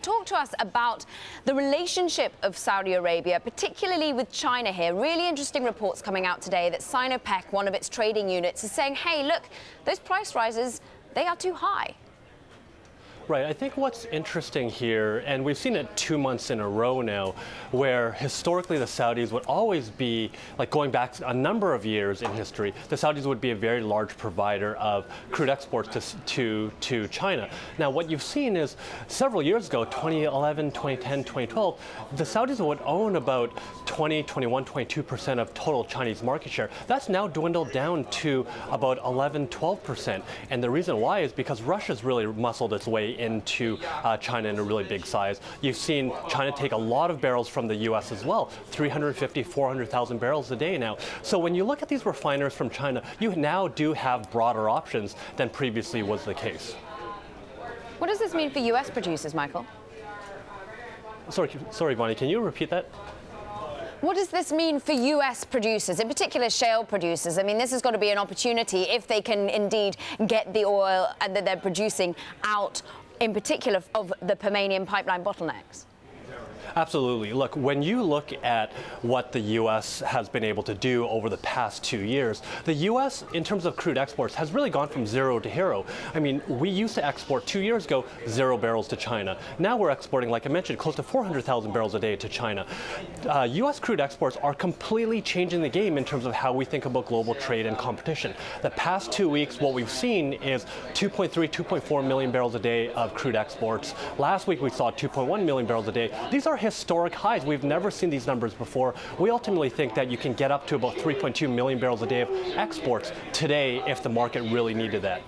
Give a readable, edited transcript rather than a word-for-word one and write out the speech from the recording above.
Talk to us about the relationship of Saudi Arabia, particularly with China here. Really interesting reports coming out today that Sinopec, one of its trading units, is saying, hey, look, those price rises, they are too high. Right. I think what's interesting here, and we've seen it 2 months in a row now, where historically the Saudis would always be, like going back a number of years in history, the Saudis would be a very large provider of crude exports to China. Now, what you've seen is several years ago, 2011, 2010, 2012, the Saudis would own about 20, 21, 22% of total Chinese market share. That's now dwindled down to about 11, 12%. And the reason why is because Russia's really muscled its way into China in a really big size. You've seen China take a lot of barrels from the U.S. as well, 350, 400,000 barrels a day now. So when you look at these refiners from China, you now do have broader options than previously was the case. What does this mean for U.S. producers, Michael? Sorry, Bonnie, can you repeat that? What does this mean for U.S. producers, in particular shale producers? I mean, this has got to be an opportunity if they can indeed get the oil that they're producing out, in particular of the Permian pipeline bottlenecks. Absolutely. Look, when you look at what the U.S. has been able to do over the past 2 years, the U.S., in terms of crude exports, has really gone from zero to hero. I mean, we used to export 2 years ago 0 barrels to China. Now we're exporting, like I mentioned, close to 400,000 barrels a day to China. U.S. crude exports are completely changing the game in terms of how we think about global trade and competition. The past 2 weeks, what we've seen is 2.3, 2.4 million barrels a day of crude exports. Last week, we saw 2.1 million barrels a day. These are historic highs. We've never seen these numbers before. We ultimately think that you can get up to about 3.2 million barrels a day of exports today if the market really needed that.